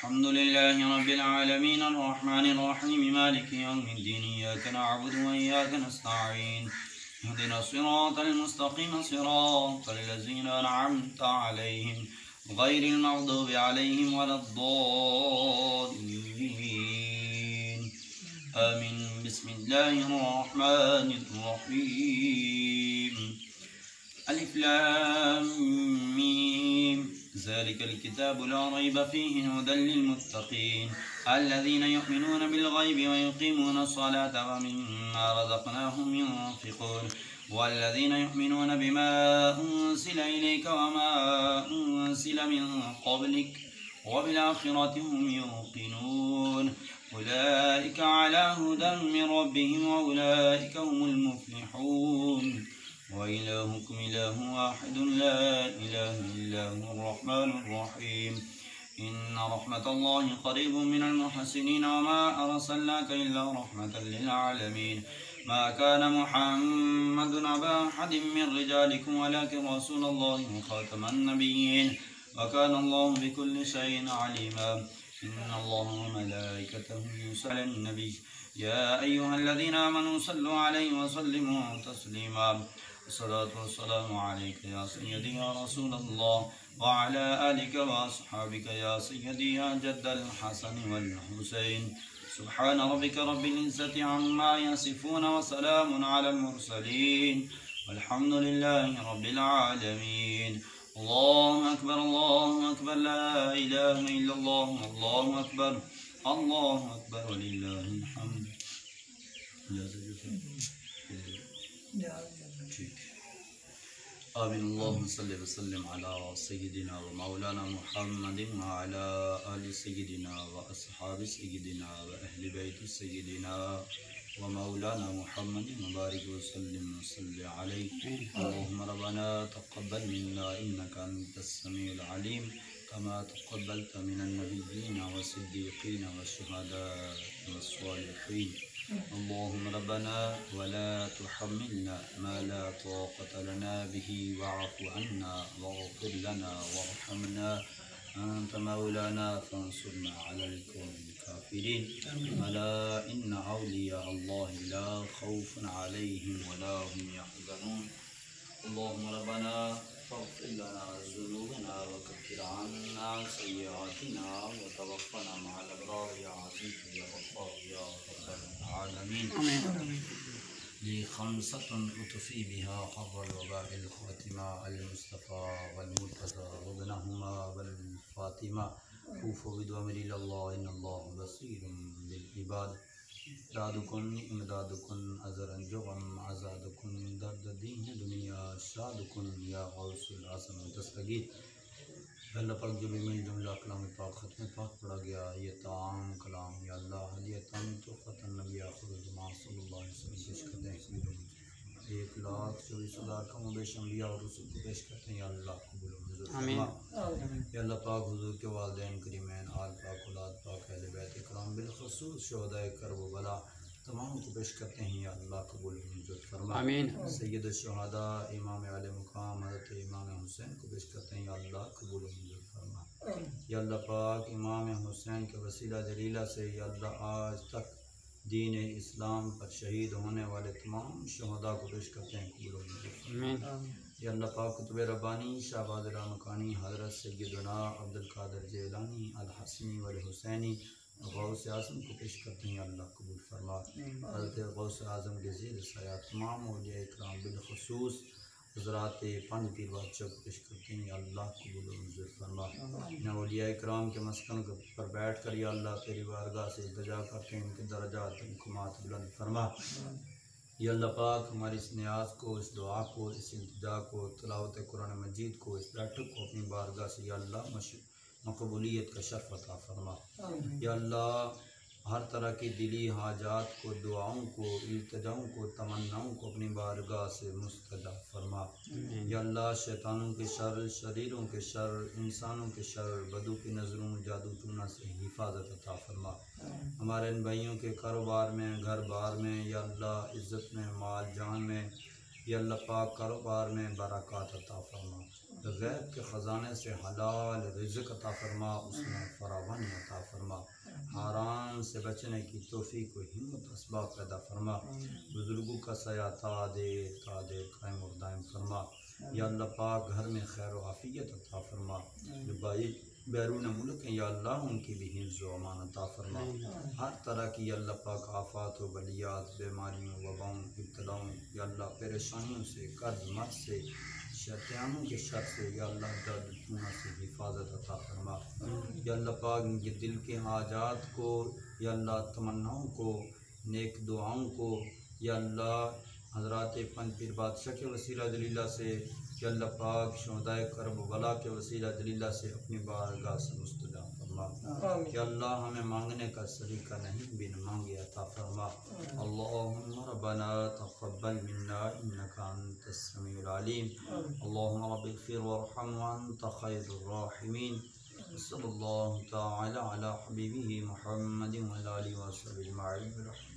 الحمد لله رب العالمين الرحمن الرحيم مالك يوم الدين إياك نعبد وإياك نستعين اهدنا الصراط المستقيم صراط الذين أنعمت عليهم غير المغضوب عليهم ولا الضالين آمين. بسم الله الرحمن الرحيم. ألف لام ميم ذلك الكتاب لا ريب فيه هدى للمتقين الذين يؤمنون بالغيب ويقيمون الصلاة ومما رزقناهم ينفقون والذين يؤمنون بما أنزل إليك وما أنزل من قبلك وبالآخرة هم يوقنون أولئك على هدى من ربهم وأولئك هم المفلحون. وإلهكم إله واحد لا إله إلا هو الرحمن الرحيم. إن رحمة الله قريب من المحسنين وما أرسلناك إلا رحمة للعالمين. ما كان محمد أبا أحد من رجالكم ولكن رسول الله وخاتم النبيين وكان الله بكل شيء عليما. إن الله وملائكته يصلون على النبي يا أيها الذين آمنوا صلوا عليه وسلموا تسليما. الصلاة والسلام عليك يا سيدي يا رسول الله وعلى آلك وأصحابك يا سيدي يا جد الحسن والحسين. سبحان ربك رب العزة عما يصفون وسلام على المرسلين والحمد لله رب العالمين. الله أكبر الله أكبر لا إله إلا الله الله أكبر الله أكبر ولله الحمد. آمين. اللهم صل وسلم على سيدنا ومولانا محمد وعلى آل سيدنا وأصحاب سيدنا وأهل بيت سيدنا ومولانا محمد وبارك وسلم وصل عليه. اللهم ربنا تقبل منا إنك أنت السميع العليم كما تقبلت من النبيين والصديقين والشهداء والصالحين. اللهم ربنا ولا تحملنا ما لا طاقة لنا به واعف عنا واغفر لنا وارحمنا أنت مولانا فانصرنا على القوم الكافرين. ألا إن أولياء الله لا خوف عليهم ولا هم يحزنون. اللهم ربنا فاغفر لنا ذنوبنا وكفر عنا سيئاتنا وتوفنا مع الأبرار يا عزيز يا غفار يا رب العالمين. لي خمسة أطفي بها حر الوباء الخاتمة المصطفى والمرتضى وابنهما والفاطمة وفوا بأمر الله إن الله بصير بالعباد. دادكن امدادكن ازرن جغم ازادكن درد دین دنیا شادکن یا غوث العظم دستگیر. اللہ پاک جو بھی مل جملہ کلام پاک ختم پاک پڑھا گیا یہ تعام کلام یا اللہ حدیتاً تو فتن نبی آخر جماع صلی اللہ علیہ وسلم پیش کرتے ہیں. 1,24,000 کم و بیش انبیاء اور رسول کو پیش کرتے ہیں. یا اللہ قبول و منظور فرما. یا اللہ پاک حضور کے والدین کریمین آل پاک اولاد پاک اہل بیت اکرام بالخصوص شہداء کرب و بلا تمام کو پیش کرتے ہیں. یا اللہ قبول و منظور فرما. سید الشہداء امام علیہ مقام حضرت امام حسین کو پیش کرتے ہیں. یا اللہ قبول و منظور فرما. یا اللہ پاک امام حسین کے وسیلہ جلیلہ سے یا اللہ آج تک دین اسلام پر شہید ہونے والے تمام شہداء کو پیش کرتے ہیں. قبول و منظور فرما. یا اللہ پاک قطب ربانی شہباز رامکانی حضرت سیدنا عبدالقادر جیلانی الحسنی والحسینی غوث اعظم کو پیش کرتے ہیں. یا اللہ قبول فرما. حضرت غوث اعظم کے زیر سایہ تمام اولیاء اکرام بالخصوص حضرات پنج پیر بادشاہ کو پیش کرتے ہیں. یا اللہ قبول و منظور فرما. ان اولیاء اکرام کے مسکن پر بیٹھ کر یا اللہ تیری بارگاہ سے التجا کرتے ہیں ان کے درجات مقامات بلند فرما. یا اللہ پاک ہماری اس نیاز کو اس دعا کو اس التجا کو تلاوت قرآن مجید کو اس بیٹھک کو اپنی بارگاہ سے یا اللہ مقبولیت کا شرف عطا فرما. یا اللہ ہر طرح کی دلی حاجات کو دعاؤں کو التجاؤں کو تمناؤں کو اپنی بارگاہ سے مستجاب فرما. یا اللہ شیطانوں کے شر شریروں کے شر انسانوں کے شر بدو کی نظروں جادو ٹونا سے حفاظت عطا فرما. ہمارے ان بھائیوں کے کاروبار میں گھر بار میں یا اللہ عزت میں مال جان میں یا اللہ پاک کاروبار میں برکات عطا فرما، غیب کے خزانے سے حلال رزق عطا فرما، اس میں فراوانی عطا فرما، حرام سے بچنے کی توفیق و ہمت اسباب پیدا فرما، بزرگوں کا سایہ تا دیر قائم و دائم فرما، یا اللہ پاک گھر میں خیر و عافیت عطا فرما، جو بھائی بیرون ملک ہیں یا اللہ ان کی بھی حفظ و امان عطا فرما، ہر طرح کی یا اللہ پاک آفات و بلیات، بیماریوں، وباؤں، ابتلاؤں، یا اللہ پریشانیوں سے، قرض مرض سے، شیطانوں کے شر سے یا اللہ درد دنیا سے حفاظت عطا فرما، یا اللہ پاک ان کے دل کے حاجات کو، یا اللہ تمناؤں کو، نیک دعاؤں کو، یا اللہ حضرات پنج پیر بادشاہ کے وسیلہ جلیلہ سے، یا اللہ پاک شہدائے کرب و بلا کے وسیلہ جلیلہ سے اپنی بارگاہ سے مستدع فرما، یا اللہ ہمیں مانگنے کا سلیقہ نہیں بن مانگے عطا فرما، اللہم ربنا تقبل منا انکا انت السمیع العلیم، اللہم رب اغفر وارحم وانت خیر الراحمین، صلی اللہ تعالی علی حبیبہ محمد وعلی آلہ وصحبہ اجمعین۔